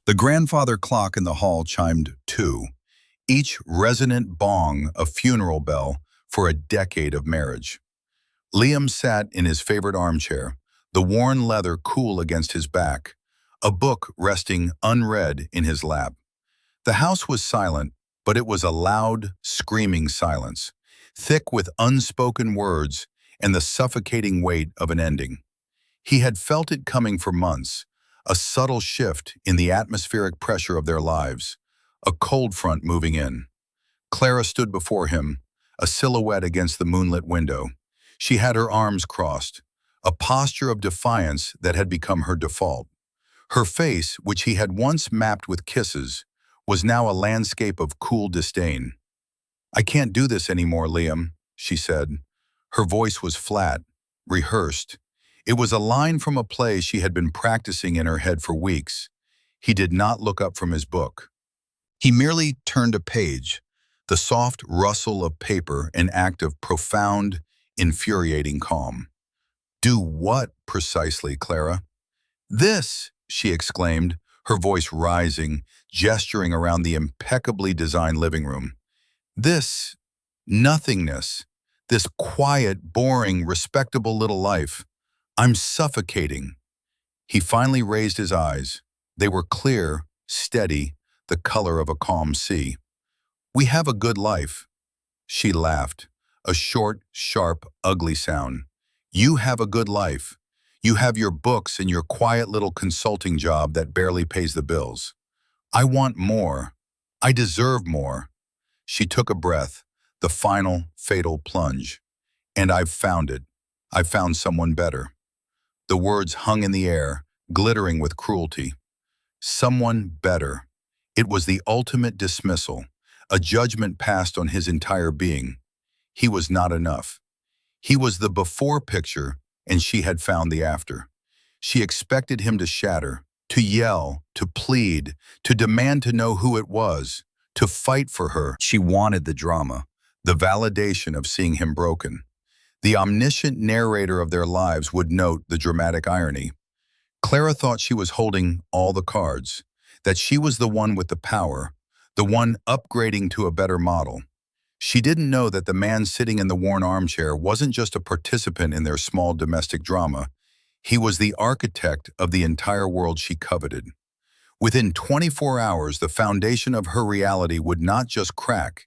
The grandfather clock in the hall chimed 2, each resonant bong a funeral bell for a decade of marriage. Liam sat in his favorite armchair, the worn leather cool against his back, a book resting unread in his lap. The house was silent, but it was a loud, screaming silence, thick with unspoken words and the suffocating weight of an ending. He had felt it coming for months, a subtle shift in the atmospheric pressure of their lives, a cold front moving in. Clara stood before him, a silhouette against the moonlit window. She had her arms crossed, a posture of defiance that had become her default. Her face, which he had once mapped with kisses, was now a landscape of cool disdain. "I can't do this anymore, Liam," she said. Her voice was flat, rehearsed. It was a line from a play she had been practicing in her head for weeks. He did not look up from his book. He merely turned a page, the soft rustle of paper an act of profound, infuriating calm. "Do what precisely, Clara?" "This," she exclaimed, her voice rising, gesturing around the impeccably designed living room. "This nothingness, this quiet, boring, respectable little life. I'm suffocating." He finally raised his eyes. They were clear, steady, the color of a calm sea. "We have a good life." She laughed, a short, sharp, ugly sound. "You have a good life. You have your books and your quiet little consulting job that barely pays the bills. I want more. I deserve more." She took a breath, the final, fatal plunge. "And I've found it. I've found someone better." The words hung in the air, glittering with cruelty. Someone better. It was the ultimate dismissal, a judgment passed on his entire being. He was not enough. He was the before picture, and she had found the after. She expected him to shatter, to yell, to plead, to demand to know who it was, to fight for her. She wanted the drama, the validation of seeing him broken. The omniscient narrator of their lives would note the dramatic irony. Clara thought she was holding all the cards, that she was the one with the power, the one upgrading to a better model. She didn't know that the man sitting in the worn armchair wasn't just a participant in their small domestic drama. He was the architect of the entire world she coveted. Within 24 hours, the foundation of her reality would not just crack,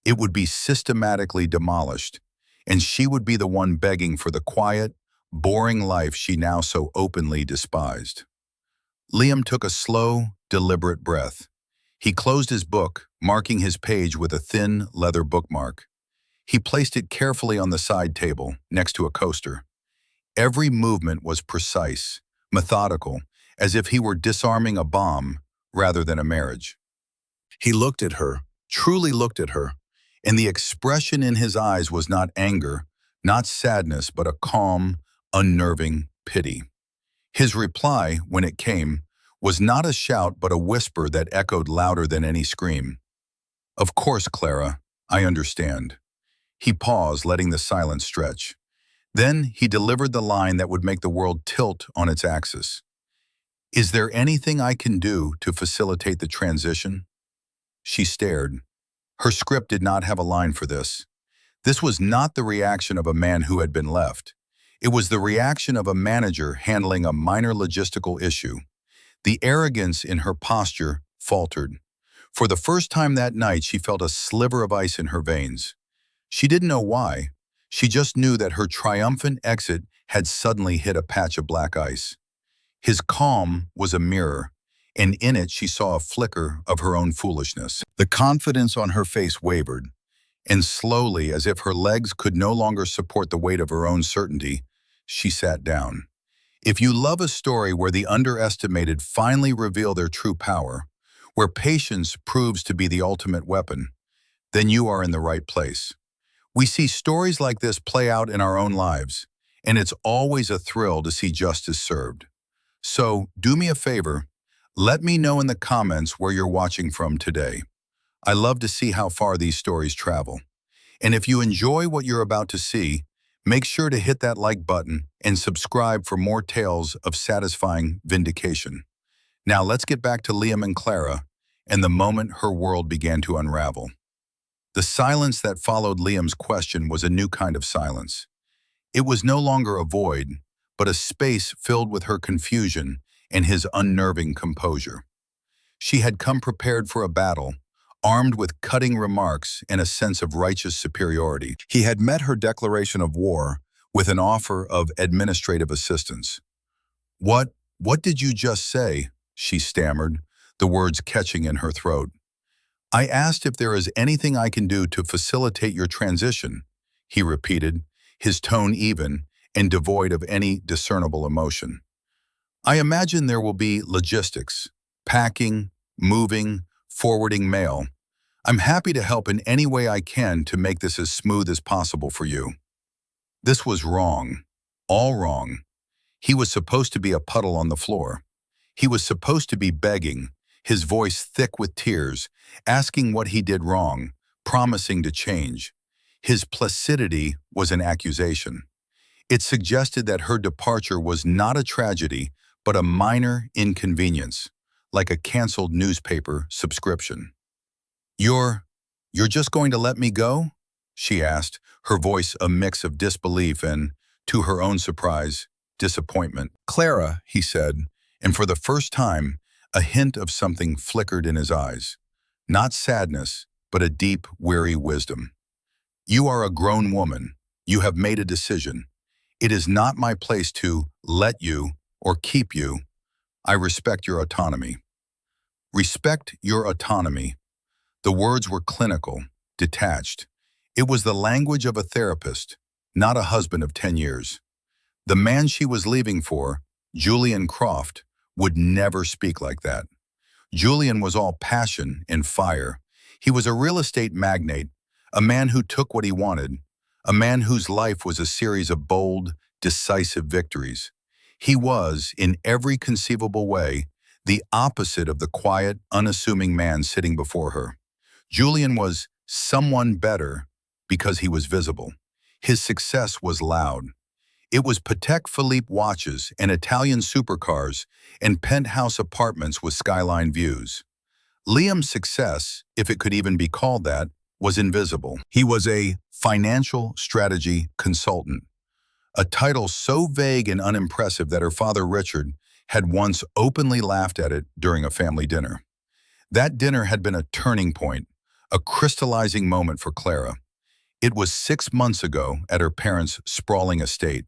it would be systematically demolished, and she would be the one begging for the quiet, boring life she now so openly despised. Liam took a slow, deliberate breath. He closed his book, marking his page with a thin, leather bookmark. He placed it carefully on the side table, next to a coaster. Every movement was precise, methodical, as if he were disarming a bomb rather than a marriage. He looked at her, truly looked at her, and the expression in his eyes was not anger, not sadness, but a calm, unnerving pity. His reply, when it came, was not a shout but a whisper that echoed louder than any scream. "Of course, Clara, I understand." He paused, letting the silence stretch. Then he delivered the line that would make the world tilt on its axis. "Is there anything I can do to facilitate the transition?" She stared. Her script did not have a line for this. This was not the reaction of a man who had been left. It was the reaction of a manager handling a minor logistical issue. The arrogance in her posture faltered. For the first time that night, she felt a sliver of ice in her veins. She didn't know why. She just knew that her triumphant exit had suddenly hit a patch of black ice. His calm was a mirror, and in it she saw a flicker of her own foolishness. The confidence on her face wavered, and slowly, as if her legs could no longer support the weight of her own certainty, she sat down. If you love a story where the underestimated finally reveal their true power, where patience proves to be the ultimate weapon, then you are in the right place. We see stories like this play out in our own lives, and it's always a thrill to see justice served. So, do me a favor, let me know in the comments where you're watching from today. I love to see how far these stories travel. And if you enjoy what you're about to see, make sure to hit that like button and subscribe for more tales of satisfying vindication. Now let's get back to Liam and Clara, and the moment her world began to unravel. The silence that followed Liam's question was a new kind of silence. It was no longer a void, but a space filled with her confusion and his unnerving composure. She had come prepared for a battle, armed with cutting remarks and a sense of righteous superiority. He had met her declaration of war with an offer of administrative assistance. What did you just say?" she stammered, the words catching in her throat. "I asked if there is anything I can do to facilitate your transition," he repeated, his tone even and devoid of any discernible emotion. "I imagine there will be logistics, packing, moving, forwarding mail. I'm happy to help in any way I can to make this as smooth as possible for you." This was wrong, all wrong. He was supposed to be a puddle on the floor. He was supposed to be begging, his voice thick with tears, asking what he did wrong, promising to change. His placidity was an accusation. It suggested that her departure was not a tragedy, but a minor inconvenience, like a canceled newspaper subscription. You're just going to let me go?" she asked, her voice a mix of disbelief and, to her own surprise, disappointment. "Clara," he said, and for the first time, a hint of something flickered in his eyes. Not sadness, but a deep, weary wisdom. "You are a grown woman. You have made a decision. It is not my place to let you or keep you. I respect your autonomy." Respect your autonomy. The words were clinical, detached. It was the language of a therapist, not a husband of 10 years. The man she was leaving for, Julian Croft, would never speak like that. Julian was all passion and fire. He was a real estate magnate, a man who took what he wanted, a man whose life was a series of bold, decisive victories. He was, in every conceivable way, the opposite of the quiet, unassuming man sitting before her. Julian was someone better because he was visible. His success was loud. It was Patek Philippe watches and Italian supercars and penthouse apartments with skyline views. Liam's success, if it could even be called that, was invisible. He was a financial strategy consultant, a title so vague and unimpressive that her father Richard had once openly laughed at it during a family dinner. That dinner had been a turning point, a crystallizing moment for Clara. It was 6 months ago at her parents' sprawling estate.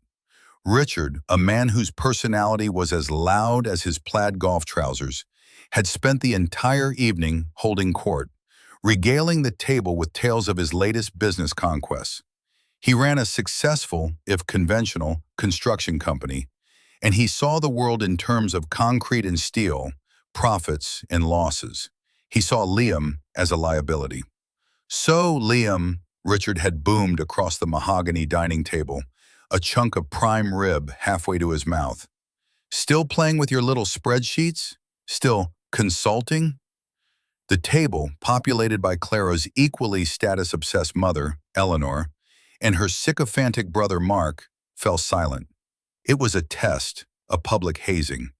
Richard, a man whose personality was as loud as his plaid golf trousers, had spent the entire evening holding court, regaling the table with tales of his latest business conquests. He ran a successful, if conventional, construction company, and he saw the world in terms of concrete and steel, profits and losses. He saw Liam as a liability. "So, Liam," Richard had boomed across the mahogany dining table, a chunk of prime rib halfway to his mouth. "Still playing with your little spreadsheets? Still consulting?" The table, populated by Clara's equally status-obsessed mother, Eleanor, and her sycophantic brother Mark, fell silent. It was a test, a public hazing.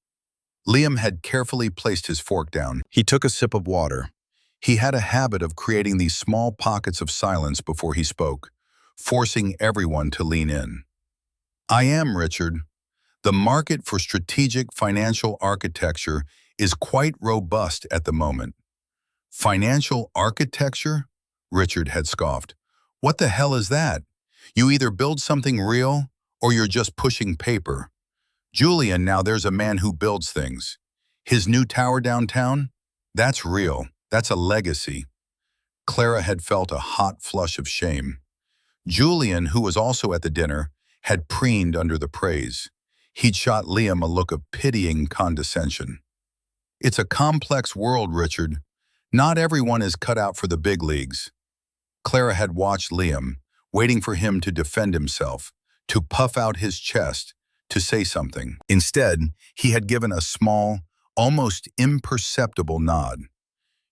Liam had carefully placed his fork down. He took a sip of water. He had a habit of creating these small pockets of silence before he spoke, forcing everyone to lean in. "I am, Richard. The market for strategic financial architecture is quite robust at the moment." "Financial architecture?" Richard had scoffed. "What the hell is that? You either build something real or you're just pushing paper. Julian, now there's a man who builds things. His new tower downtown? That's real. That's a legacy." Clara had felt a hot flush of shame. Julian, who was also at the dinner, had preened under the praise. He'd shot Liam a look of pitying condescension. "It's a complex world, Richard. Not everyone is cut out for the big leagues." Clara had watched Liam, waiting for him to defend himself, to puff out his chest, to say something. Instead, he had given a small, almost imperceptible nod.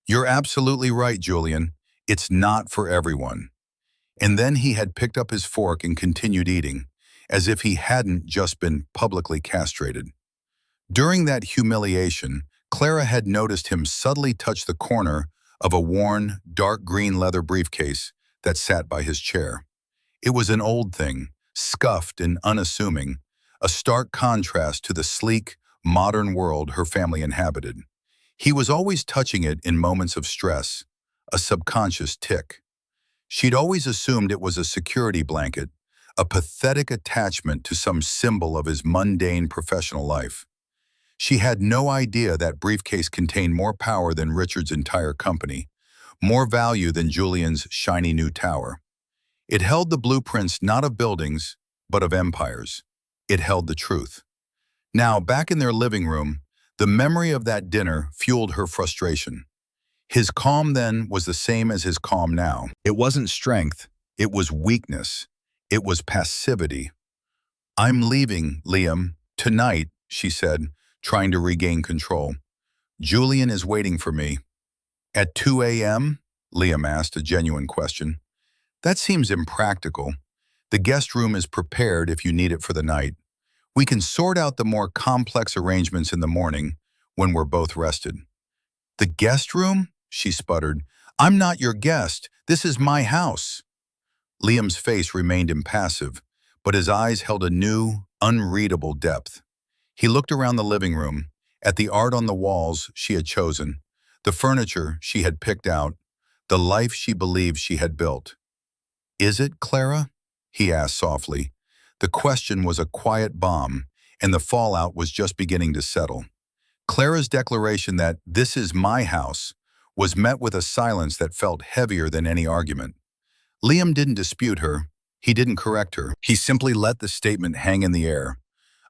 "You're absolutely right, Julian. It's not for everyone." And then he had picked up his fork and continued eating, as if he hadn't just been publicly castrated. During that humiliation, Clara had noticed him subtly touch the corner of a worn, dark green leather briefcase that sat by his chair. It was an old thing, scuffed and unassuming, a stark contrast to the sleek, modern world her family inhabited. He was always touching it in moments of stress, a subconscious tic. She'd always assumed it was a security blanket, a pathetic attachment to some symbol of his mundane professional life. She had no idea that briefcase contained more power than Richard's entire company, more value than Julian's shiny new tower. It held the blueprints not of buildings, but of empires. It held the truth. Now, back in their living room, the memory of that dinner fueled her frustration. His calm then was the same as his calm now. It wasn't strength, it was weakness. It was passivity. "I'm leaving, Liam, tonight," she said, trying to regain control. "Julian is waiting for me." "At 2 a.m.?" Liam asked, a genuine question. "That seems impractical. The guest room is prepared if you need it for the night. We can sort out the more complex arrangements in the morning when we're both rested." "The guest room?" she sputtered. "I'm not your guest. This is my house." Liam's face remained impassive, but his eyes held a new, unreadable depth. He looked around the living room, at the art on the walls she had chosen, the furniture she had picked out, the life she believed she had built. "Is it, Clara?" he asked softly. The question was a quiet bomb, and the fallout was just beginning to settle. Clara's declaration that "this is my house" was met with a silence that felt heavier than any argument. Liam didn't dispute her. He didn't correct her. He simply let the statement hang in the air,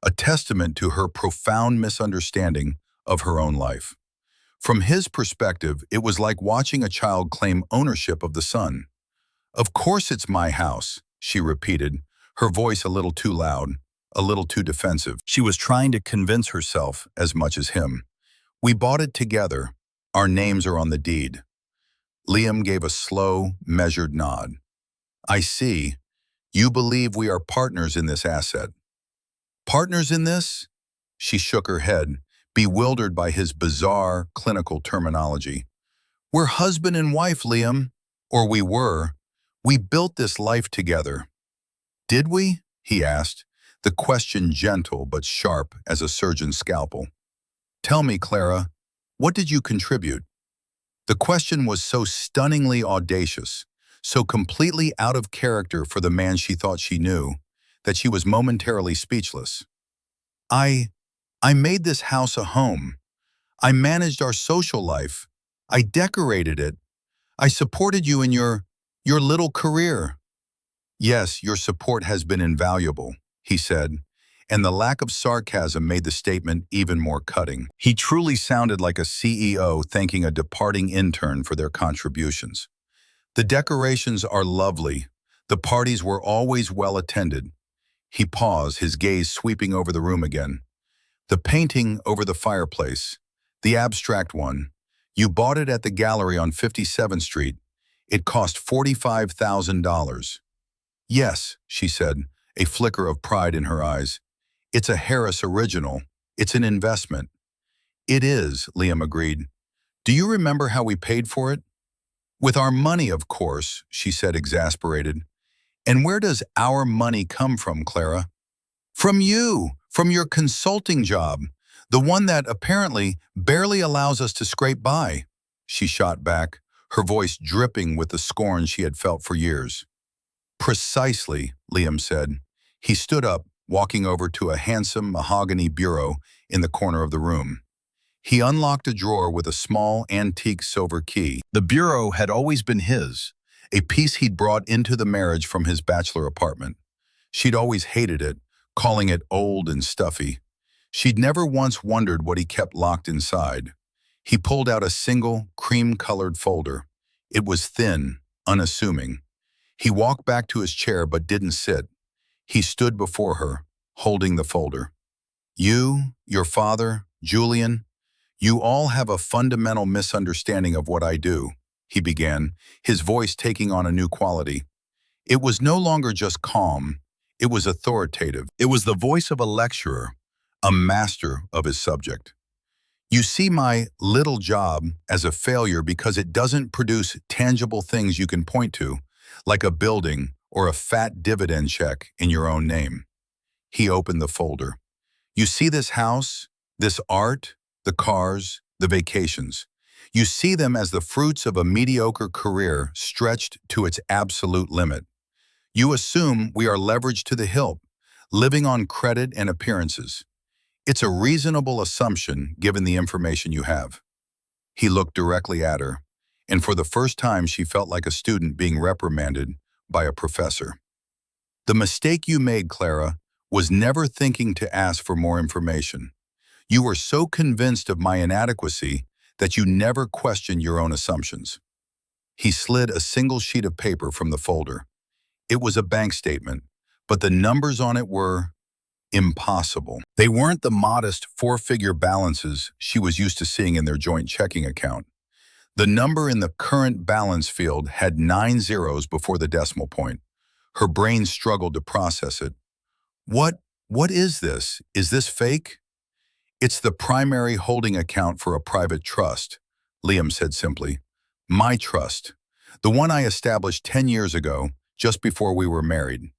a testament to her profound misunderstanding of her own life. From his perspective, it was like watching a child claim ownership of the sun. "Of course it's my house," she repeated, her voice a little too loud, a little too defensive. She was trying to convince herself as much as him. "We bought it together. Our names are on the deed." Liam gave a slow, measured nod. "I see. You believe we are partners in this asset." "Partners in this?" She shook her head, bewildered by his bizarre, clinical terminology. "We're husband and wife, Liam. Or we were. We built this life together." "Did we?" he asked, the question gentle but sharp as a surgeon's scalpel. "Tell me, Clara, what did you contribute?" The question was so stunningly audacious, so completely out of character for the man she thought she knew, that she was momentarily speechless. I made this house a home. I managed our social life. I decorated it. I supported you in your little career." "Yes, your support has been invaluable," he said, and the lack of sarcasm made the statement even more cutting. He truly sounded like a CEO thanking a departing intern for their contributions. "The decorations are lovely. The parties were always well attended." He paused, his gaze sweeping over the room again. "The painting over the fireplace, the abstract one, you bought it at the gallery on 57th Street. It cost $45,000. "Yes," she said, a flicker of pride in her eyes. "It's a Harris original. It's an investment." "It is," Liam agreed. "Do you remember how we paid for it?" "With our money, of course," she said, exasperated. "And where does our money come from, Clara?" "From you, from your consulting job, the one that apparently barely allows us to scrape by," she shot back, her voice dripping with the scorn she had felt for years. "Precisely," Liam said. He stood up, walking over to a handsome mahogany bureau in the corner of the room. He unlocked a drawer with a small, antique silver key. The bureau had always been his, a piece he'd brought into the marriage from his bachelor apartment. She'd always hated it, calling it old and stuffy. She'd never once wondered what he kept locked inside. He pulled out a single, cream-colored folder. It was thin, unassuming. He walked back to his chair but didn't sit. He stood before her, holding the folder. "You, your father, Julian, you all have a fundamental misunderstanding of what I do," he began, his voice taking on a new quality. It was no longer just calm, it was authoritative. It was the voice of a lecturer, a master of his subject. You see my little job as a failure because it doesn't produce tangible things you can point to, like a building or a fat dividend check in your own name. He opened the folder. You see this house, this art, the cars, the vacations. You see them as the fruits of a mediocre career stretched to its absolute limit. You assume we are leveraged to the hilt, living on credit and appearances. It's a reasonable assumption given the information you have. He looked directly at her, and for the first time she felt like a student being reprimanded by a professor. The mistake you made, Clara, was never thinking to ask for more information. You were so convinced of my inadequacy that you never questioned your own assumptions. He slid a single sheet of paper from the folder. It was a bank statement, but the numbers on it were impossible. They weren't the modest four-figure balances she was used to seeing in their joint checking account. The number in the current balance field had 9 zeros before the decimal point. Her brain struggled to process it. What is this? Is this fake? It's the primary holding account for a private trust, Liam said simply. My trust. The one I established 10 years ago, just before we were married.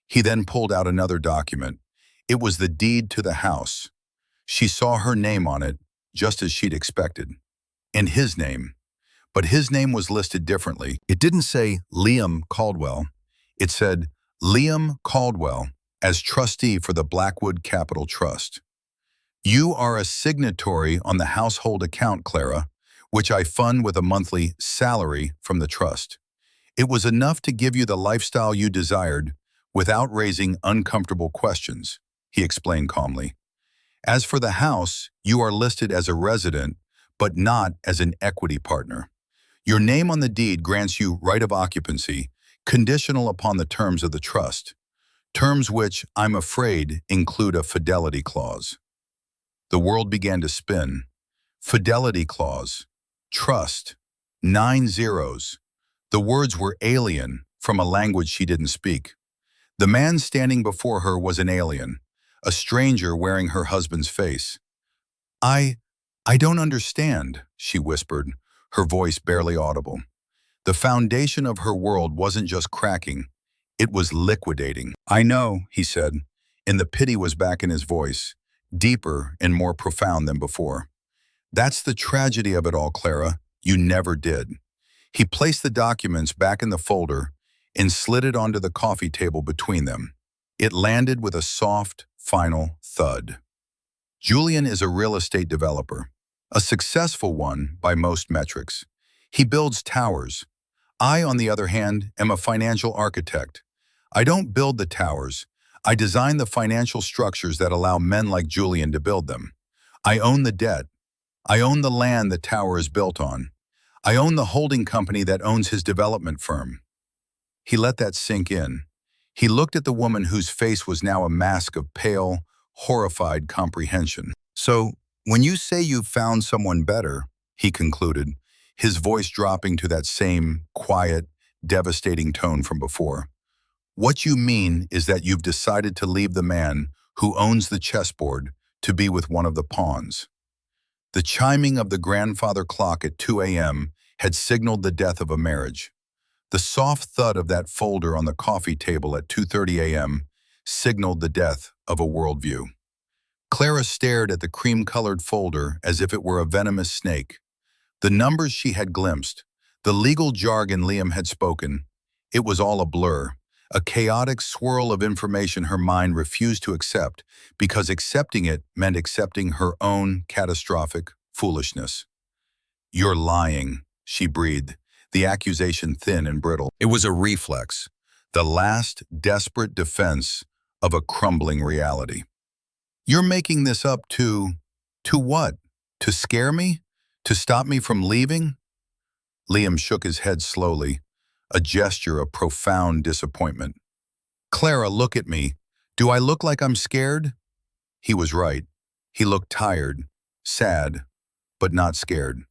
He then pulled out another document. It was the deed to the house. She saw her name on it, just as she'd expected. And his name. But his name was listed differently. It didn't say Liam Caldwell. It said Liam Caldwell as trustee for the Blackwood Capital Trust. You are a signatory on the household account, Clara, which I fund with a monthly salary from the trust. It was enough to give you the lifestyle you desired without raising uncomfortable questions, he explained calmly. As for the house, you are listed as a resident, but not as an equity partner. Your name on the deed grants you right of occupancy, conditional upon the terms of the trust, terms which, I'm afraid, include a fidelity clause. The world began to spin. Fidelity clause. Trust. 9 zeros. The words were alien from a language she didn't speak. The man standing before her was an alien, a stranger wearing her husband's face. I don't understand, she whispered, her voice barely audible. The foundation of her world wasn't just cracking, it was liquidating. I know, he said, and the pity was back in his voice, deeper and more profound than before. That's the tragedy of it all, Clara. You never did. He placed the documents back in the folder and slid it onto the coffee table between them. It landed with a soft, final thud. Julian is a real estate developer, a successful one by most metrics. He builds towers. I, on the other hand, am a financial architect. I don't build the towers. I design the financial structures that allow men like Julian to build them. I own the debt. I own the land the tower is built on. I own the holding company that owns his development firm. He let that sink in. He looked at the woman whose face was now a mask of pale, horrified comprehension. So, when you say you've found someone better, he concluded, his voice dropping to that same quiet, devastating tone from before. What you mean is that you've decided to leave the man who owns the chessboard to be with one of the pawns. The chiming of the grandfather clock at 2 a.m. had signaled the death of a marriage. The soft thud of that folder on the coffee table at 2:30 a.m. signaled the death of a worldview. Clara stared at the cream-colored folder as if it were a venomous snake. The numbers she had glimpsed, the legal jargon Liam had spoken, it was all a blur, a chaotic swirl of information her mind refused to accept because accepting it meant accepting her own catastrophic foolishness. You're lying, she breathed, the accusation thin and brittle. It was a reflex, the last desperate defense of a crumbling reality. You're making this up to what? To scare me? To stop me from leaving? Liam shook his head slowly, a gesture of profound disappointment. Clara, look at me. Do I look like I'm scared? He was right. He looked tired, sad, but not scared.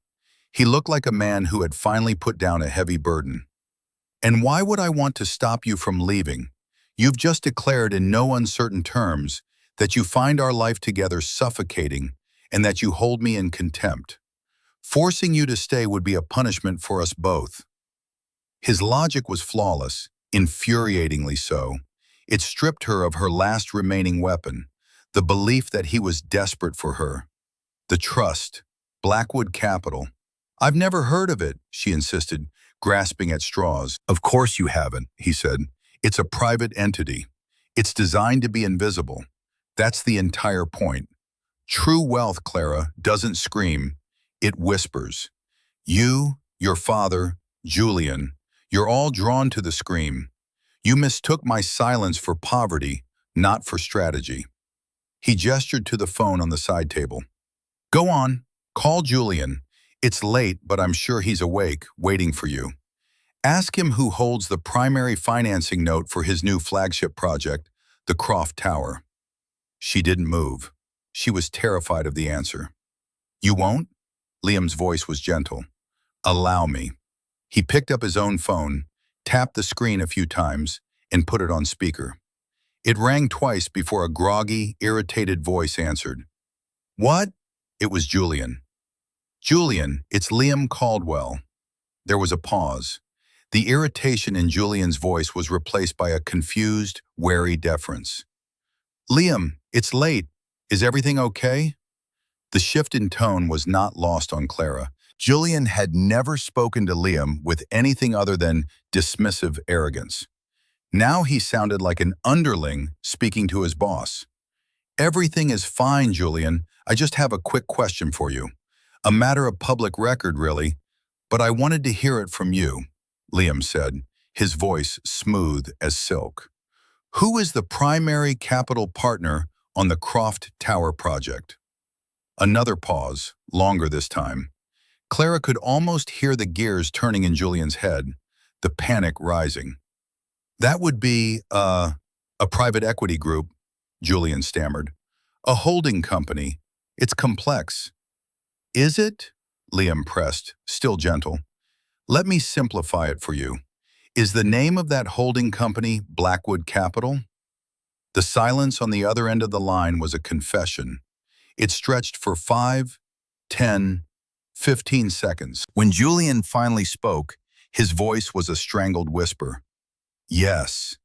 He looked like a man who had finally put down a heavy burden. And why would I want to stop you from leaving? You've just declared in no uncertain terms that you find our life together suffocating and that you hold me in contempt. Forcing you to stay would be a punishment for us both." His logic was flawless, infuriatingly so. It stripped her of her last remaining weapon, the belief that he was desperate for her. The trust, Blackwood Capital. "I've never heard of it," she insisted, grasping at straws. "Of course you haven't," he said. "It's a private entity. It's designed to be invisible. That's the entire point. True wealth, Clara, doesn't scream. It whispers. You, your father, Julian, you're all drawn to the scream. You mistook my silence for poverty, not for strategy." He gestured to the phone on the side table. "Go on, call Julian. It's late, but I'm sure he's awake, waiting for you. Ask him who holds the primary financing note for his new flagship project, the Croft Tower." She didn't move. She was terrified of the answer. "You won't?" Liam's voice was gentle. "Allow me." He picked up his own phone, tapped the screen a few times, and put it on speaker. It rang twice before a groggy, irritated voice answered. "What?" It was Julian. "Julian, it's Liam Caldwell." There was a pause. The irritation in Julian's voice was replaced by a confused, wary deference. "Liam, it's late. Is everything okay?" The shift in tone was not lost on Clara. Julian had never spoken to Liam with anything other than dismissive arrogance. Now he sounded like an underling speaking to his boss. "Everything is fine, Julian. I just have a quick question for you. A matter of public record, really, but I wanted to hear it from you," Liam said, his voice smooth as silk. "Who is the primary capital partner on the Croft Tower project?" Another pause, longer this time. Clara could almost hear the gears turning in Julian's head, the panic rising. "That would be, a private equity group," Julian stammered. "A holding company. It's complex." "Is it?" Liam pressed, still gentle. "Let me simplify it for you. Is the name of that holding company Blackwood Capital?" The silence on the other end of the line was a confession. It stretched for 5, 10, 15 seconds. When Julian finally spoke, his voice was a strangled whisper. "Yes."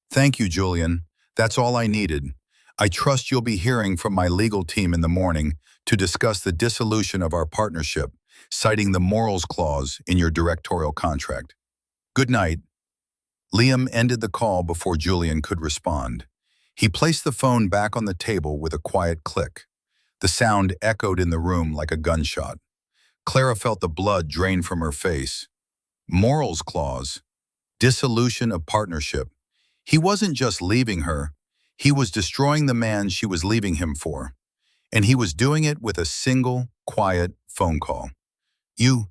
"Thank you, Julian. That's all I needed. I trust you'll be hearing from my legal team in the morning to discuss the dissolution of our partnership, citing the morals clause in your directorial contract. Good night." Liam ended the call before Julian could respond. He placed the phone back on the table with a quiet click. The sound echoed in the room like a gunshot. Clara felt the blood drain from her face. Morals clause. Dissolution of partnership. He wasn't just leaving her. He was destroying the man she was leaving him for. And he was doing it with a single, quiet phone call. You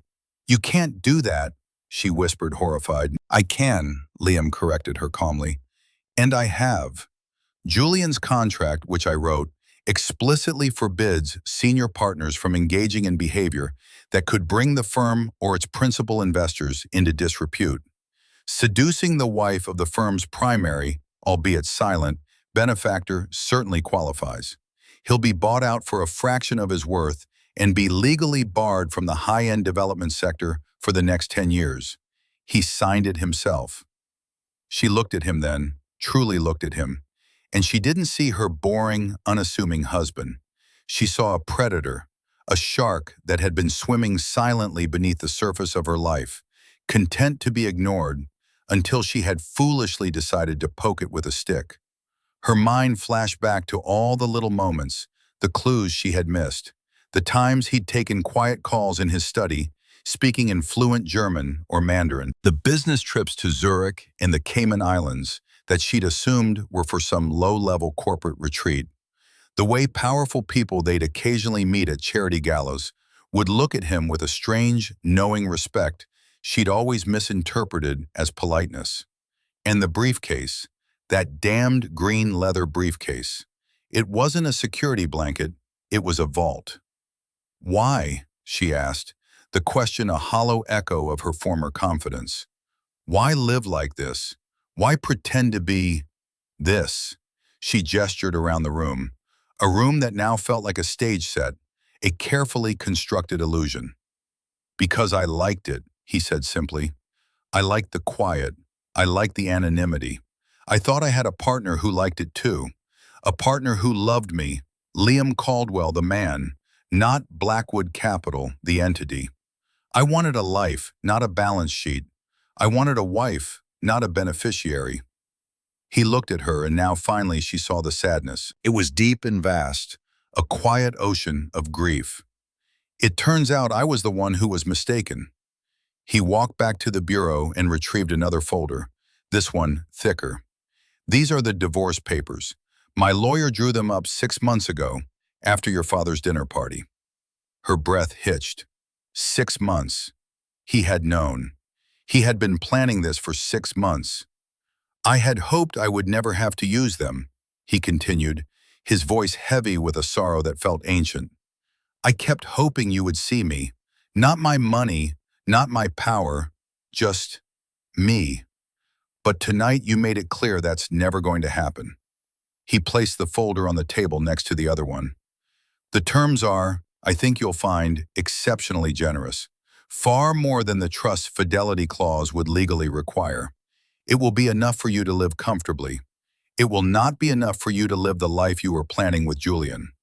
can't do that," she whispered, horrified. "I can," Liam corrected her calmly. "And I have. Julian's contract, which I wrote, explicitly forbids senior partners from engaging in behavior that could bring the firm or its principal investors into disrepute. Seducing the wife of the firm's primary, albeit silent, benefactor certainly qualifies. He'll be bought out for a fraction of his worth and be legally barred from the high-end development sector for the next 10 years. He signed it himself." She looked at him then, truly looked at him, and she didn't see her boring, unassuming husband. She saw a predator, a shark that had been swimming silently beneath the surface of her life, content to be ignored until she had foolishly decided to poke it with a stick. Her mind flashed back to all the little moments, the clues she had missed, the times he'd taken quiet calls in his study, speaking in fluent German or Mandarin, the business trips to Zurich and the Cayman Islands that she'd assumed were for some low-level corporate retreat, the way powerful people they'd occasionally meet at charity galas would look at him with a strange, knowing respect she'd always misinterpreted as politeness. And the briefcase, that damned green leather briefcase. It wasn't a security blanket, it was a vault. "Why?" she asked, the question a hollow echo of her former confidence. "Why live like this? Why pretend to be this?" She gestured around the room, a room that now felt like a stage set, a carefully constructed illusion. "Because I liked it," he said simply. "I liked the quiet. I liked the anonymity. I thought I had a partner who liked it too. A partner who loved me, Liam Caldwell, the man, not Blackwood Capital, the entity. I wanted a life, not a balance sheet. I wanted a wife, not a beneficiary." He looked at her, and now finally she saw the sadness. It was deep and vast, a quiet ocean of grief. "It turns out I was the one who was mistaken." He walked back to the bureau and retrieved another folder, this one thicker. "These are the divorce papers. My lawyer drew them up 6 months ago, after your father's dinner party." Her breath hitched. 6 months. He had known. He had been planning this for 6 months. "I had hoped I would never have to use them," he continued, his voice heavy with a sorrow that felt ancient. "I kept hoping you would see me. Not my money, not my power, just me. But tonight you made it clear that's never going to happen." He placed the folder on the table next to the other one. "The terms are, I think you'll find, exceptionally generous. Far more than the trust fidelity clause would legally require. It will be enough for you to live comfortably. It will not be enough for you to live the life you were planning with Julian."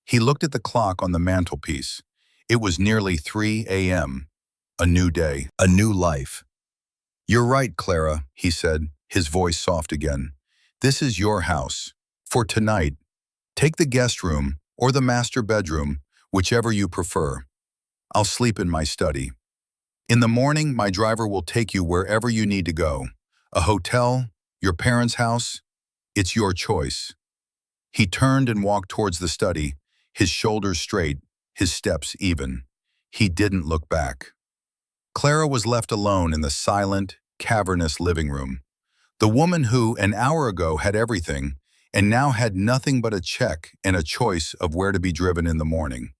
He looked at the clock on the mantelpiece. It was nearly 3 a.m. A new day, a new life. "You're right, Clara," he said, his voice soft again. "This is your house. For tonight, take the guest room or the master bedroom, whichever you prefer. I'll sleep in my study. In the morning, my driver will take you wherever you need to go. A hotel, your parents' house, it's your choice." He turned and walked towards the study, his shoulders straight, his steps even. He didn't look back. Clara was left alone in the silent, cavernous living room. The woman who, an hour ago, had everything, and now had nothing but a check and a choice of where to be driven in the morning.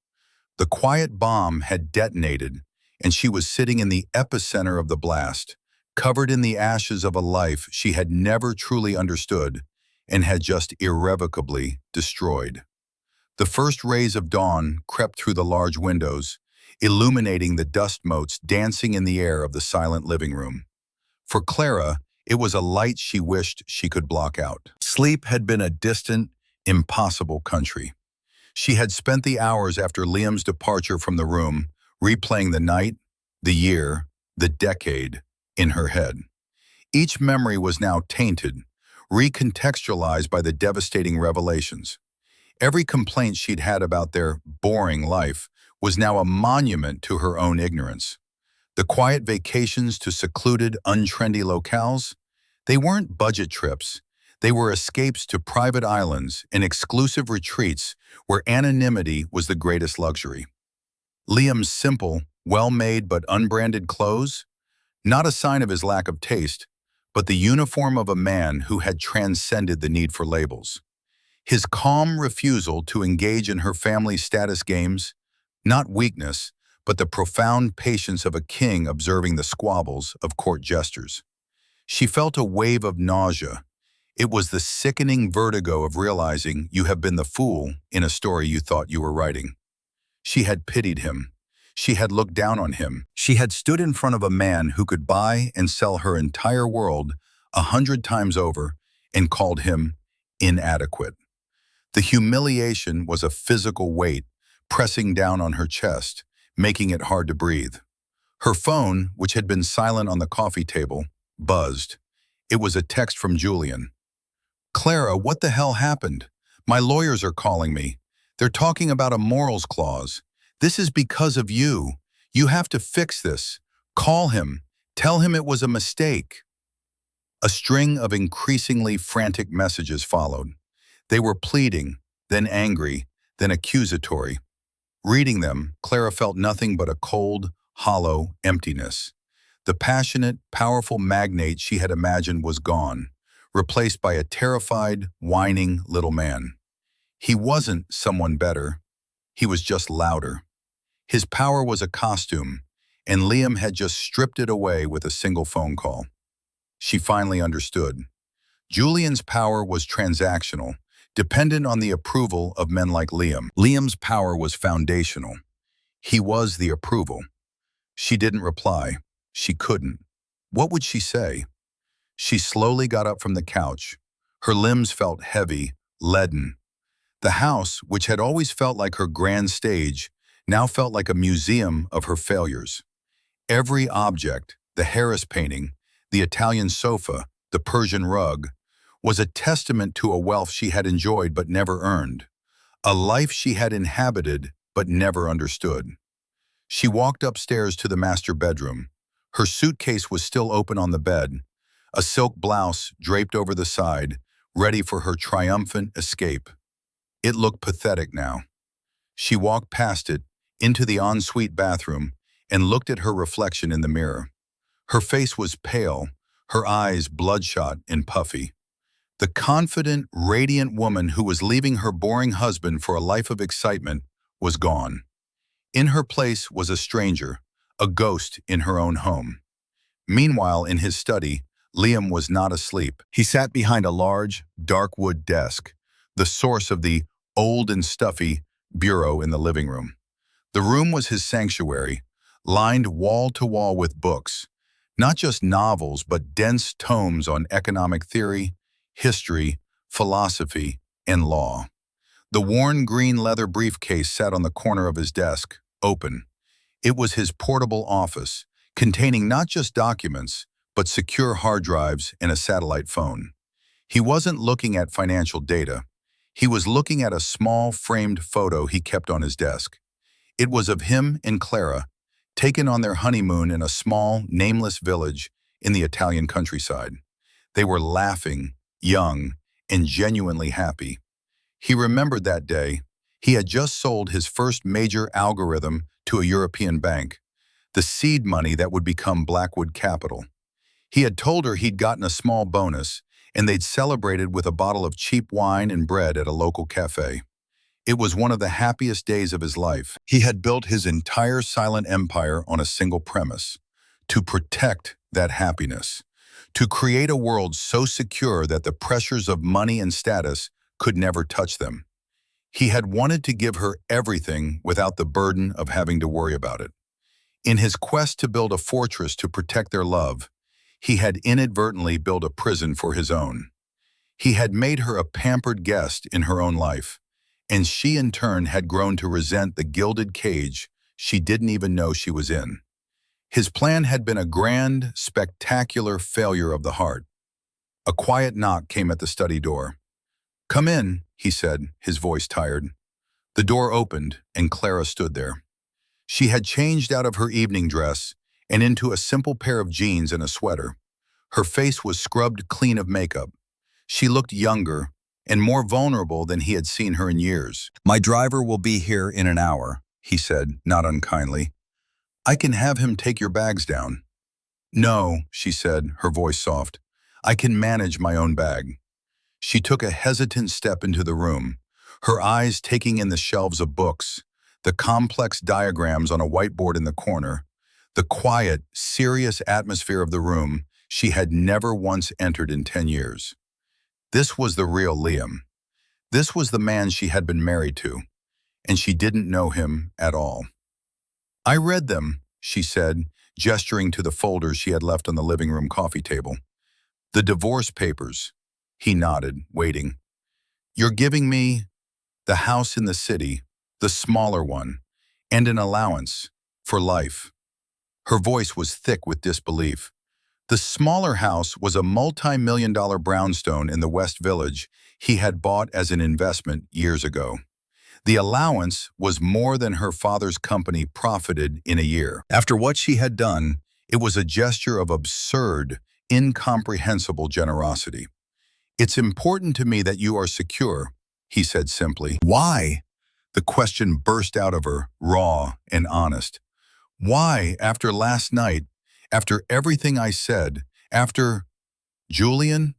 The quiet bomb had detonated, and she was sitting in the epicenter of the blast, covered in the ashes of a life she had never truly understood and had just irrevocably destroyed. The first rays of dawn crept through the large windows, illuminating the dust motes dancing in the air of the silent living room. For Clara, it was a light she wished she could block out. Sleep had been a distant, impossible country. She had spent the hours after Liam's departure from the room, replaying the night, the year, the decade, in her head. Each memory was now tainted, recontextualized by the devastating revelations. Every complaint she'd had about their boring life was now a monument to her own ignorance. The quiet vacations to secluded, untrendy locales, they weren't budget trips. They were escapes to private islands and exclusive retreats where anonymity was the greatest luxury. Liam's simple, well-made but unbranded clothes, not a sign of his lack of taste, but the uniform of a man who had transcended the need for labels. His calm refusal to engage in her family's status games, not weakness, but the profound patience of a king observing the squabbles of court jesters. She felt a wave of nausea. It was the sickening vertigo of realizing you have been the fool in a story you thought you were writing. She had pitied him. She had looked down on him. She had stood in front of a man who could buy and sell her entire world 100 times over and called him inadequate. The humiliation was a physical weight pressing down on her chest, making it hard to breathe. Her phone, which had been silent on the coffee table, buzzed. It was a text from Julian. "Clara, what the hell happened? My lawyers are calling me. They're talking about a morals clause. This is because of you. You have to fix this. Call him. Tell him it was a mistake." A string of increasingly frantic messages followed. They were pleading, then angry, then accusatory. Reading them, Clara felt nothing but a cold, hollow emptiness. The passionate, powerful magnate she had imagined was gone, replaced by a terrified, whining little man. He wasn't someone better. He was just louder. His power was a costume, and Liam had just stripped it away with a single phone call. She finally understood. Julian's power was transactional, dependent on the approval of men like Liam. Liam's power was foundational. He was the approval. She didn't reply. She couldn't. What would she say? She slowly got up from the couch. Her limbs felt heavy, leaden. The house, which had always felt like her grand stage, now felt like a museum of her failures. Every object, the Harris painting, the Italian sofa, the Persian rug, was a testament to a wealth she had enjoyed but never earned, a life she had inhabited but never understood. She walked upstairs to the master bedroom. Her suitcase was still open on the bed, a silk blouse draped over the side, ready for her triumphant escape. It looked pathetic now. She walked past it, into the ensuite bathroom, and looked at her reflection in the mirror. Her face was pale, her eyes bloodshot and puffy. The confident, radiant woman who was leaving her boring husband for a life of excitement was gone. In her place was a stranger, a ghost in her own home. Meanwhile, in his study, Liam was not asleep. He sat behind a large, dark wood desk, the source of the old and stuffy bureau in the living room. The room was his sanctuary, lined wall to wall with books, not just novels, but dense tomes on economic theory, history, philosophy, and law. The worn green leather briefcase sat on the corner of his desk, open. It was his portable office, containing not just documents, but secure hard drives and a satellite phone. He wasn't looking at financial data. He was looking at a small framed photo he kept on his desk. It was of him and Clara, taken on their honeymoon in a small, nameless village in the Italian countryside. They were laughing, young, and genuinely happy. He remembered that day. He had just sold his first major algorithm to a European bank, the seed money that would become Blackwood Capital. He had told her he'd gotten a small bonus, and they'd celebrated with a bottle of cheap wine and bread at a local cafe. It was one of the happiest days of his life. He had built his entire silent empire on a single premise: to protect that happiness, to create a world so secure that the pressures of money and status could never touch them. He had wanted to give her everything without the burden of having to worry about it. In his quest to build a fortress to protect their love, he had inadvertently built a prison for his own. He had made her a pampered guest in her own life, and she in turn had grown to resent the gilded cage she didn't even know she was in. His plan had been a grand, spectacular failure of the heart. A quiet knock came at the study door. "Come in," he said, his voice tired. The door opened, and Clara stood there. She had changed out of her evening dress and into a simple pair of jeans and a sweater. Her face was scrubbed clean of makeup. She looked younger and more vulnerable than he had seen her in years. "My driver will be here in an hour," he said, not unkindly. "I can have him take your bags down." "No," she said, her voice soft. "I can manage my own bag." She took a hesitant step into the room, her eyes taking in the shelves of books, the complex diagrams on a whiteboard in the corner, the quiet, serious atmosphere of the room she had never once entered in 10 years. This was the real Liam. This was the man she had been married to, and she didn't know him at all. "I read them," she said, gesturing to the folders she had left on the living room coffee table. "The divorce papers." He nodded, waiting. "You're giving me the house in the city, the smaller one, and an allowance for life." Her voice was thick with disbelief. The smaller house was a multi-million-dollar brownstone in the West Village he had bought as an investment years ago. The allowance was more than her father's company profited in a year. After what she had done, it was a gesture of absurd, incomprehensible generosity. "It's important to me that you are secure," he said simply. "Why?" The question burst out of her, raw and honest. "Why, after last night, after everything I said, after Julian,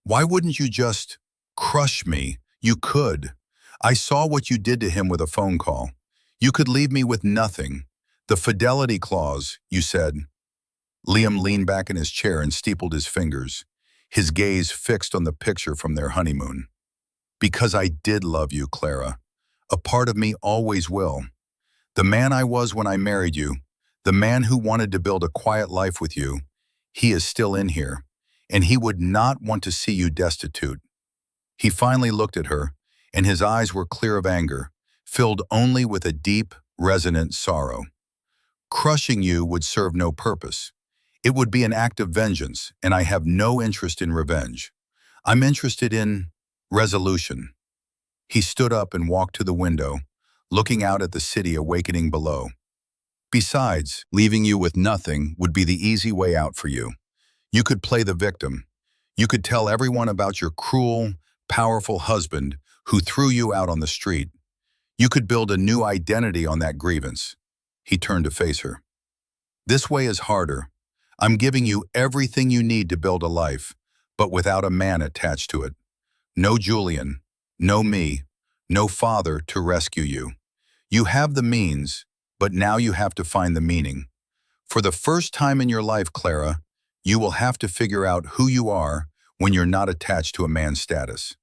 why wouldn't you just crush me? You could. I saw what you did to him with a phone call. You could leave me with nothing. The fidelity clause, you said." Liam leaned back in his chair and steepled his fingers, his gaze fixed on the picture from their honeymoon. Because I did love you, Clara. A part of me always will. The man I was when I married you, the man who wanted to build a quiet life with you, he is still in here, and he would not want to see you destitute. He finally looked at her, and his eyes were clear of anger, filled only with a deep, resonant sorrow. Crushing you would serve no purpose. It would be an act of vengeance, and I have no interest in revenge. I'm interested in resolution. He stood up and walked to the window, looking out at the city awakening below. Besides, leaving you with nothing would be the easy way out for you. You could play the victim. You could tell everyone about your cruel, powerful husband who threw you out on the street. You could build a new identity on that grievance. He turned to face her. This way is harder. I'm giving you everything you need to build a life, but without a man attached to it. No Julian, no me, no father to rescue you. You have the means, but now you have to find the meaning. For the first time in your life, Clara, you will have to figure out who you are when you're not attached to a man's status.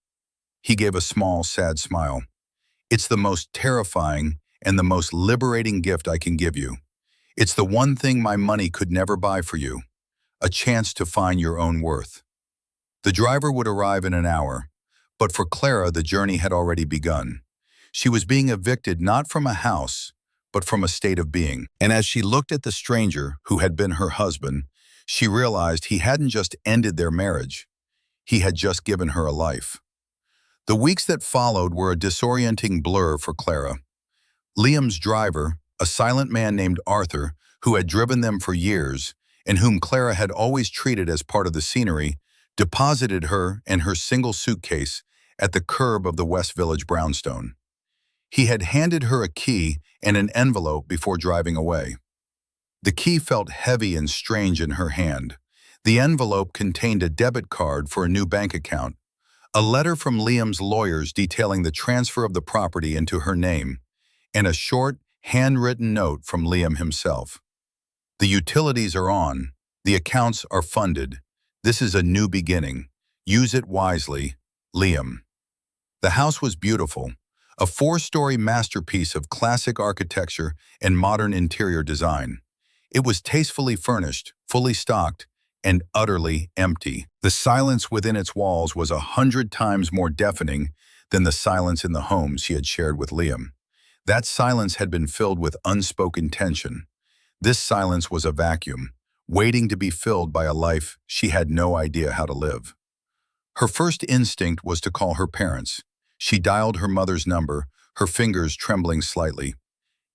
He gave a small, sad smile. It's the most terrifying and the most liberating gift I can give you. It's the one thing my money could never buy for you, a chance to find your own worth. The driver would arrive in an hour, but for Clara the journey had already begun. She was being evicted not from a house, but from a state of being. And as she looked at the stranger who had been her husband, she realized he hadn't just ended their marriage, he had just given her a life. The weeks that followed were a disorienting blur for Clara. Liam's driver, a silent man named Arthur, who had driven them for years, and whom Clara had always treated as part of the scenery, deposited her and her single suitcase at the curb of the West Village brownstone. He had handed her a key and an envelope before driving away. The key felt heavy and strange in her hand. The envelope contained a debit card for a new bank account, a letter from Liam's lawyers detailing the transfer of the property into her name, and a short, handwritten note from Liam himself. The utilities are on. The accounts are funded. This is a new beginning. Use it wisely, Liam. The house was beautiful, a 4-story masterpiece of classic architecture and modern interior design. It was tastefully furnished, fully stocked, and utterly empty. The silence within its walls was 100 times more deafening than the silence in the home she had shared with Liam. That silence had been filled with unspoken tension. This silence was a vacuum, waiting to be filled by a life she had no idea how to live. Her first instinct was to call her parents. She dialed her mother's number, her fingers trembling slightly.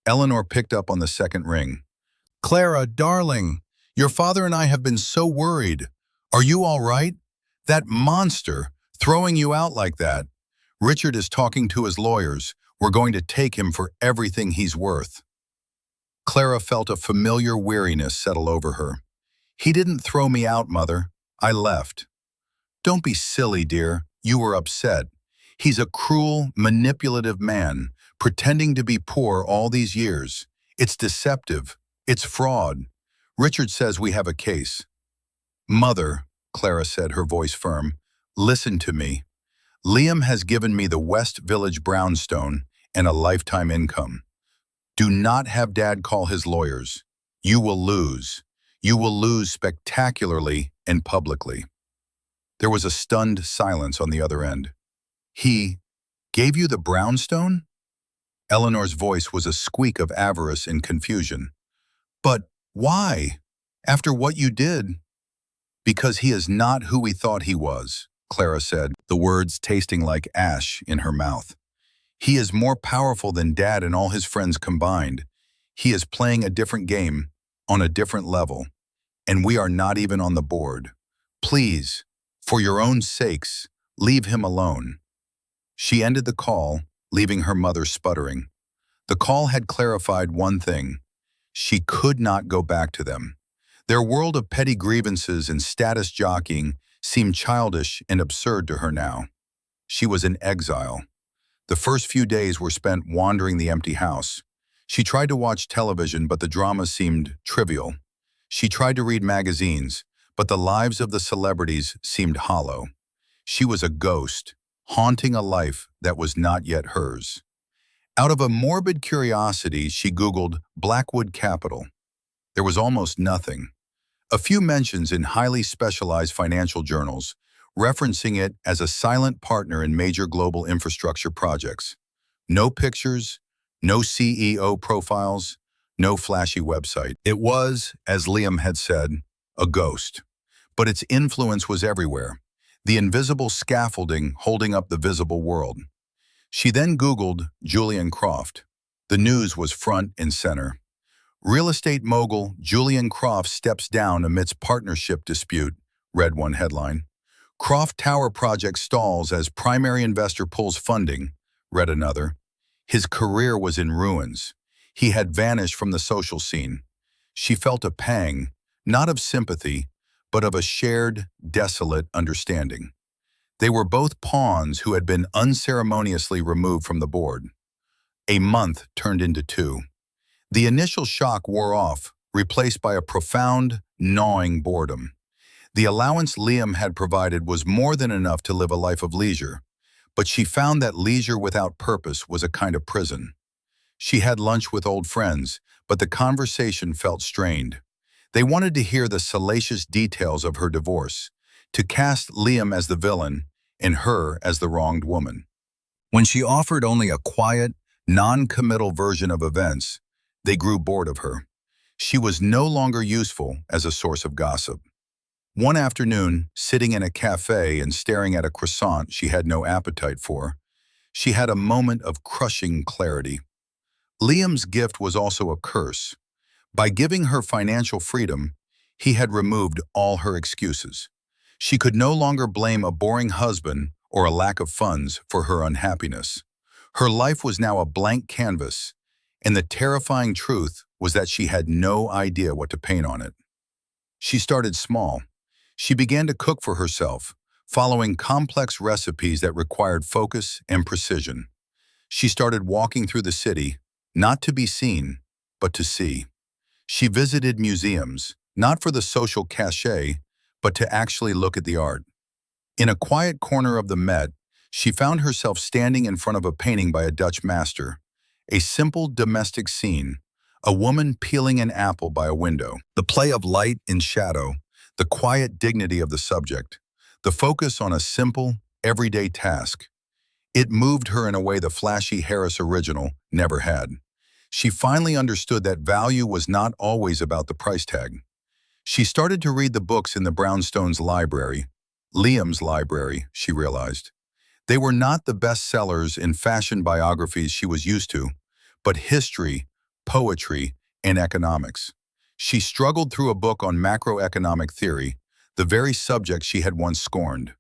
Eleanor picked up on the second ring. "Clara, darling, your father and I have been so worried. Are you all right? That monster, throwing you out like that. Richard is talking to his lawyers. We're going to take him for everything he's worth." Clara felt a familiar weariness settle over her. "He didn't throw me out, Mother. I left." "Don't be silly, dear. You were upset. He's a cruel, manipulative man, pretending to be poor all these years. It's deceptive. It's fraud. Richard says we have a case." "Mother," Clara said, her voice firm, "listen to me. Liam has given me the West Village brownstone and a lifetime income. Do not have Dad call his lawyers. You will lose. You will lose spectacularly and publicly." There was a stunned silence on the other end. "He gave you the brownstone?" Eleanor's voice was a squeak of avarice and confusion. "But why? After what you did?" "Because he is not who we thought he was," Clara said, the words tasting like ash in her mouth. "He is more powerful than Dad and all his friends combined. He is playing a different game, on a different level, and we are not even on the board. Please, for your own sakes, leave him alone." She ended the call, leaving her mother sputtering. The call had clarified one thing. She could not go back to them. Their world of petty grievances and status jockeying seemed childish and absurd to her now. She was in exile. The first few days were spent wandering the empty house. She tried to watch television, but the drama seemed trivial. She tried to read magazines, but the lives of the celebrities seemed hollow. She was a ghost, haunting a life that was not yet hers. Out of a morbid curiosity, she Googled Blackwood Capital. There was almost nothing. A few mentions in highly specialized financial journals, referencing it as a silent partner in major global infrastructure projects. No pictures, no CEO profiles, no flashy website. It was, as Liam had said, a ghost. But its influence was everywhere, the invisible scaffolding holding up the visible world. She then Googled Julian Croft. The news was front and center. Real estate mogul Julian Croft steps down amidst partnership dispute, read one headline. Croft Tower project stalls as primary investor pulls funding, read another. His career was in ruins. He had vanished from the social scene. She felt a pang, not of sympathy, but of a shared, desolate understanding. They were both pawns who had been unceremoniously removed from the board. A month turned into 2. The initial shock wore off, replaced by a profound, gnawing boredom. The allowance Liam had provided was more than enough to live a life of leisure, but she found that leisure without purpose was a kind of prison. She had lunch with old friends, but the conversation felt strained. They wanted to hear the salacious details of her divorce, to cast Liam as the villain and her as the wronged woman. When she offered only a quiet, non-committal version of events, they grew bored of her. She was no longer useful as a source of gossip. One afternoon, sitting in a cafe and staring at a croissant she had no appetite for, she had a moment of crushing clarity. Liam's gift was also a curse. By giving her financial freedom, he had removed all her excuses. She could no longer blame a boring husband or a lack of funds for her unhappiness. Her life was now a blank canvas, and the terrifying truth was that she had no idea what to paint on it. She started small. She began to cook for herself, following complex recipes that required focus and precision. She started walking through the city, not to be seen, but to see. She visited museums, not for the social cachet, but to actually look at the art. In a quiet corner of the Met, she found herself standing in front of a painting by a Dutch master, a simple domestic scene, a woman peeling an apple by a window. The play of light and shadow, the quiet dignity of the subject, the focus on a simple, everyday task. It moved her in a way the flashy Harris original never had. She finally understood that value was not always about the price tag. She started to read the books in the Brownstones' library, Liam's library, she realized. They were not the bestsellers in fashion biographies she was used to, but history, poetry, and economics. She struggled through a book on macroeconomic theory, the very subject she had once scorned.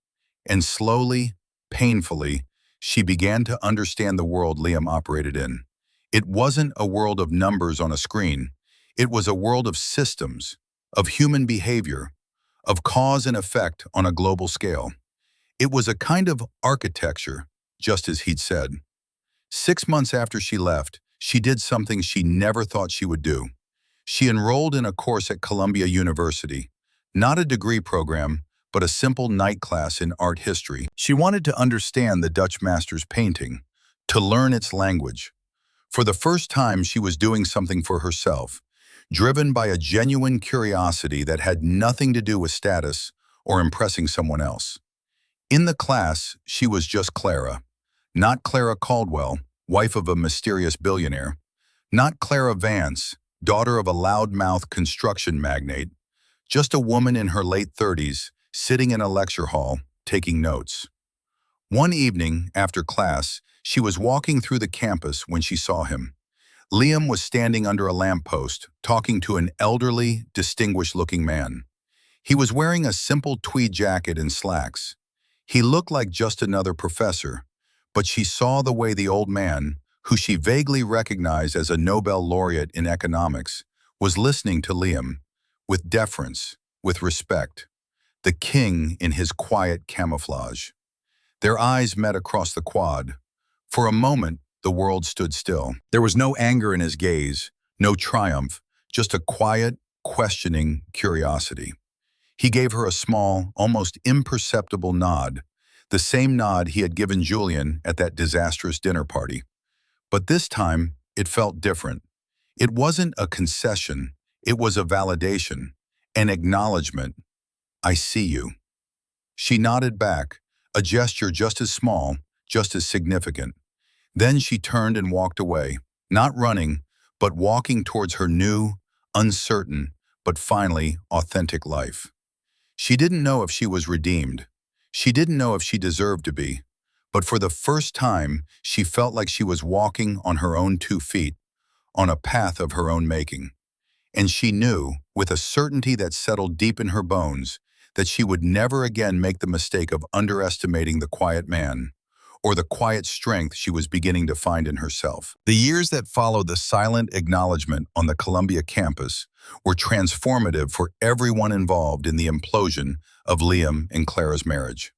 And slowly, painfully, she began to understand the world Liam operated in. It wasn't a world of numbers on a screen. It was a world of systems, of human behavior, of cause and effect on a global scale. It was a kind of architecture, just as he'd said. 6 months after she left, she did something she never thought she would do. She enrolled in a course at Columbia University, not a degree program, but a simple night class in art history. She wanted to understand the Dutch master's painting, to learn its language. For the first time, she was doing something for herself, driven by a genuine curiosity that had nothing to do with status or impressing someone else. In the class, she was just Clara, not Clara Caldwell, wife of a mysterious billionaire, not Clara Vance, daughter of a loudmouth construction magnate, just a woman in her late 30s, sitting in a lecture hall, taking notes. One evening, after class, she was walking through the campus when she saw him. Liam was standing under a lamppost, talking to an elderly, distinguished-looking man. He was wearing a simple tweed jacket and slacks. He looked like just another professor, but she saw the way the old man, who she vaguely recognized as a Nobel laureate in economics, was listening to Liam, with deference, with respect, the king in his quiet camouflage. Their eyes met across the quad. For a moment, the world stood still. There was no anger in his gaze, no triumph, just a quiet, questioning curiosity. He gave her a small, almost imperceptible nod, the same nod he had given Julian at that disastrous dinner party. But this time, it felt different. It wasn't a concession, it was a validation, an acknowledgement. I see you. She nodded back, a gesture just as small, just as significant. Then she turned and walked away, not running, but walking towards her new, uncertain, but finally authentic life. She didn't know if she was redeemed. She didn't know if she deserved to be. But for the first time, she felt like she was walking on her own 2 feet, on a path of her own making. And she knew, with a certainty that settled deep in her bones, that she would never again make the mistake of underestimating the quiet man, or the quiet strength she was beginning to find in herself. The years that followed the silent acknowledgement on the Columbia campus were transformative for everyone involved in the implosion of Liam and Clara's marriage.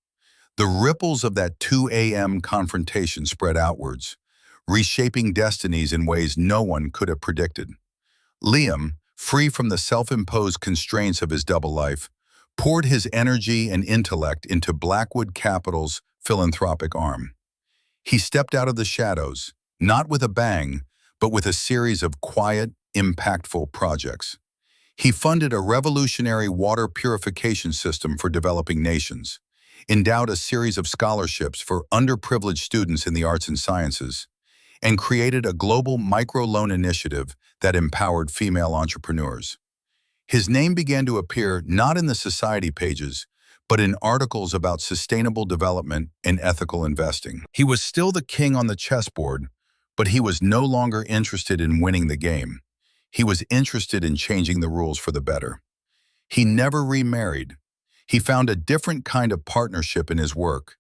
The ripples of that 2 a.m. confrontation spread outwards, reshaping destinies in ways no one could have predicted. Liam, free from the self-imposed constraints of his double life, poured his energy and intellect into Blackwood Capital's philanthropic arm. He stepped out of the shadows, not with a bang, but with a series of quiet, impactful projects. He funded a revolutionary water purification system for developing nations, endowed a series of scholarships for underprivileged students in the arts and sciences, and created a global microloan initiative that empowered female entrepreneurs. His name began to appear not in the society pages, but in articles about sustainable development and ethical investing. He was still the king on the chessboard, but he was no longer interested in winning the game. He was interested in changing the rules for the better. He never remarried. He found a different kind of partnership in his work,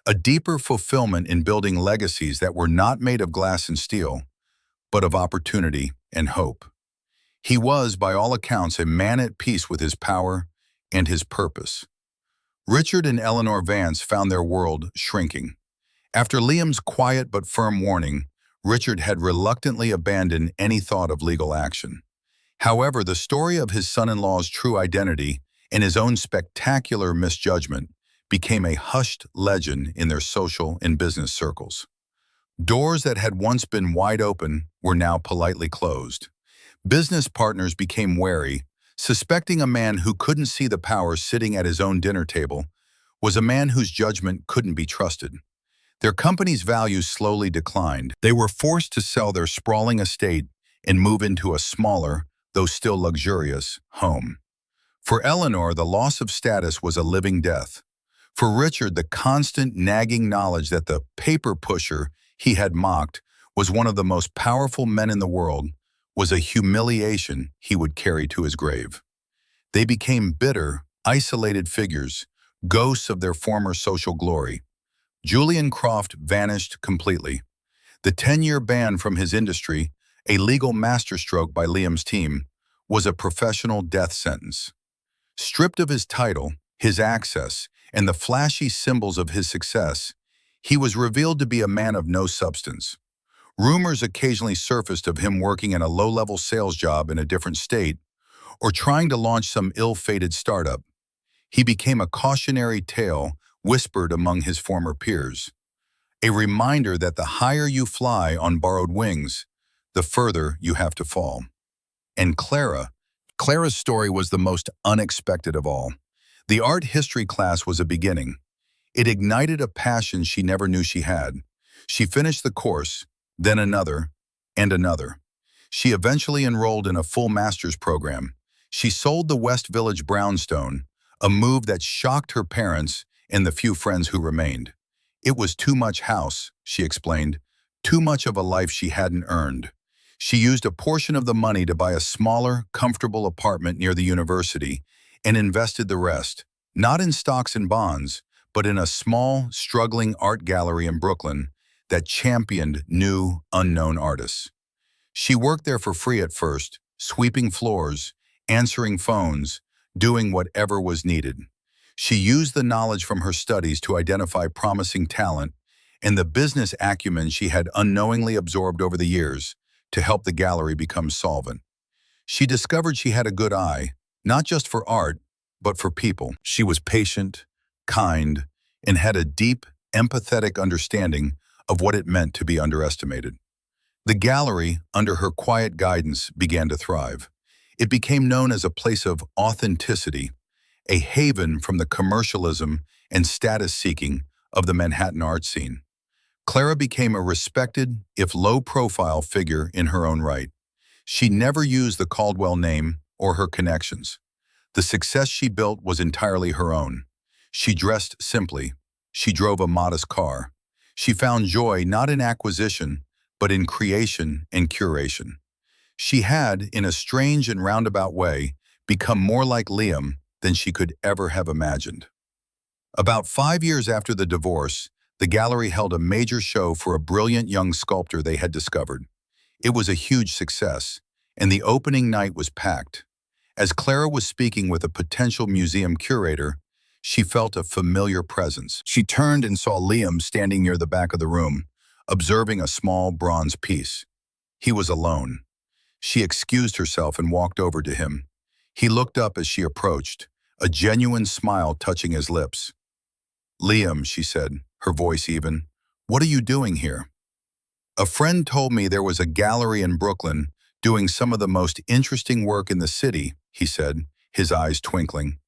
a deeper fulfillment in building legacies that were not made of glass and steel, but of opportunity and hope. He was, by all accounts, a man at peace with his power and his purpose. Richard and Eleanor Vance found their world shrinking. After Liam's quiet but firm warning, Richard had reluctantly abandoned any thought of legal action. However, the story of his son-in-law's true identity and his own spectacular misjudgment became a hushed legend in their social and business circles. Doors that had once been wide open were now politely closed. Business partners became wary, suspecting a man who couldn't see the power sitting at his own dinner table was a man whose judgment couldn't be trusted. Their company's values slowly declined. They were forced to sell their sprawling estate and move into a smaller, though still luxurious, home. For Eleanor, the loss of status was a living death. For Richard, the constant nagging knowledge that the paper pusher he had mocked was one of the most powerful men in the world was a humiliation he would carry to his grave. They became bitter, isolated figures, ghosts of their former social glory. Julian Croft vanished completely. The 10-year ban from his industry, a legal masterstroke by Liam's team, was a professional death sentence. Stripped of his title, his access, and the flashy symbols of his success, he was revealed to be a man of no substance. Rumors occasionally surfaced of him working in a low-level sales job in a different state or trying to launch some ill-fated startup. He became a cautionary tale whispered among his former peers, a reminder that the higher you fly on borrowed wings, the further you have to fall. And Clara's story was the most unexpected of all. The art history class was a beginning. It ignited a passion she never knew she had. She finished the course, then another, and another. She eventually enrolled in a full master's program. She sold the West Village brownstone, a move that shocked her parents and the few friends who remained. It was too much house, she explained, too much of a life she hadn't earned. She used a portion of the money to buy a smaller, comfortable apartment near the university and invested the rest, not in stocks and bonds, but in a small, struggling art gallery in Brooklyn that championed new, unknown artists. She worked there for free at first, sweeping floors, answering phones, doing whatever was needed. She used the knowledge from her studies to identify promising talent and the business acumen she had unknowingly absorbed over the years to help the gallery become solvent. She discovered she had a good eye, not just for art, but for people. She was patient, kind, and had a deep, empathetic understanding of what it meant to be underestimated. The gallery, under her quiet guidance, began to thrive. It became known as a place of authenticity, a haven from the commercialism and status-seeking of the Manhattan art scene. Clara became a respected, if low-profile figure in her own right. She never used the Caldwell name or her connections. The success she built was entirely her own. She dressed simply. She drove a modest car. She found joy not in acquisition, but in creation and curation. She had, in a strange and roundabout way, become more like Liam than she could ever have imagined. About 5 years after the divorce, the gallery held a major show for a brilliant young sculptor they had discovered. It was a huge success, and the opening night was packed. As Clara was speaking with a potential museum curator, she felt a familiar presence. She turned and saw Liam standing near the back of the room, observing a small bronze piece. He was alone. She excused herself and walked over to him. He looked up as she approached, a genuine smile touching his lips. "Liam," she said, her voice even, "what are you doing here?" "A friend told me there was a gallery in Brooklyn doing some of the most interesting work in the city," he said, his eyes twinkling.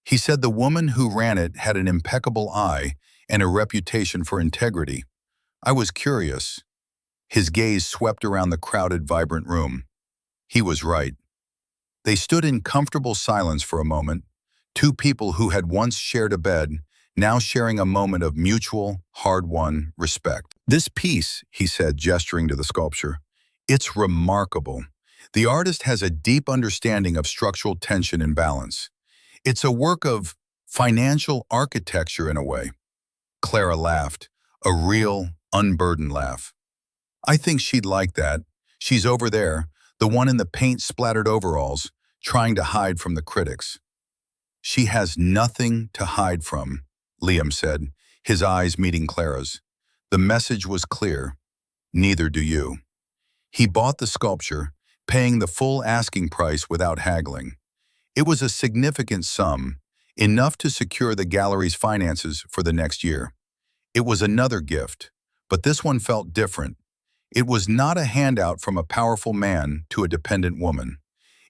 He said the woman who ran it had an impeccable eye and a reputation for integrity. I was curious. His gaze swept around the crowded, vibrant room. He was right. They stood in comfortable silence for a moment, two people who had once shared a bed, now sharing a moment of mutual, hard-won respect. "This piece," he said, gesturing to the sculpture, "it's remarkable. The artist has a deep understanding of structural tension and balance. It's a work of financial architecture in a way." Clara laughed, a real, unburdened laugh. "I think she'd like that. She's over there, the one in the paint-splattered overalls, trying to hide from the critics." "She has nothing to hide from," Liam said, his eyes meeting Clara's. The message was clear. Neither do you. He bought the sculpture, paying the full asking price without haggling. It was a significant sum, enough to secure the gallery's finances for the next year. It was another gift, but this one felt different. It was not a handout from a powerful man to a dependent woman.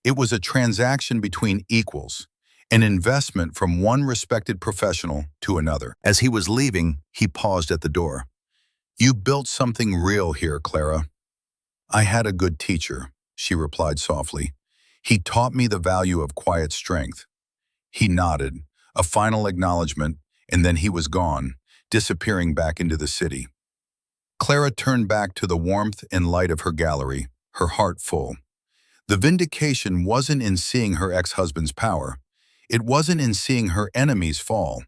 It was a transaction between equals, an investment from one respected professional to another. As he was leaving, he paused at the door. "You built something real here, Clara." "I had a good teacher," she replied softly. "He taught me the value of quiet strength." He nodded, a final acknowledgement, and then he was gone, disappearing back into the city. Clara turned back to the warmth and light of her gallery, her heart full. The vindication wasn't in seeing her ex-husband's power. It wasn't in seeing her enemies fall.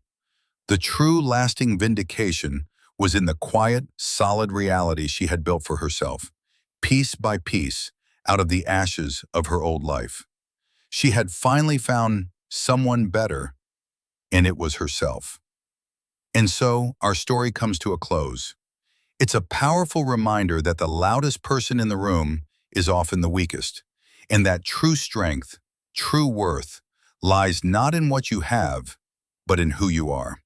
The true lasting vindication was in the quiet, solid reality she had built for herself, piece by piece, out of the ashes of her old life. She had finally found someone better, and it was herself. And so, our story comes to a close. It's a powerful reminder that the loudest person in the room is often the weakest, and that true strength, true worth, lies not in what you have, but in who you are.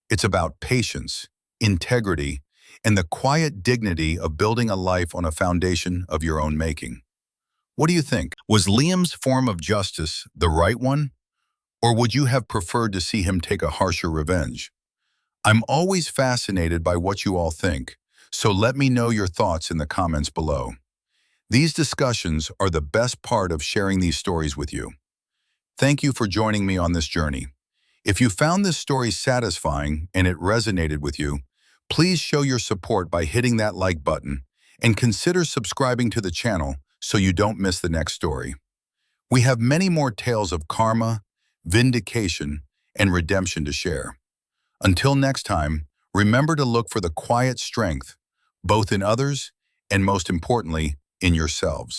It's about patience, integrity, and the quiet dignity of building a life on a foundation of your own making. What do you think? Was Liam's form of justice the right one? Or would you have preferred to see him take a harsher revenge? I'm always fascinated by what you all think, so let me know your thoughts in the comments below. These discussions are the best part of sharing these stories with you. Thank you for joining me on this journey. If you found this story satisfying and it resonated with you, please show your support by hitting that like button and consider subscribing to the channel so you don't miss the next story. We have many more tales of karma, vindication, and redemption to share. Until next time, remember to look for the quiet strength, both in others and most importantly, in yourselves.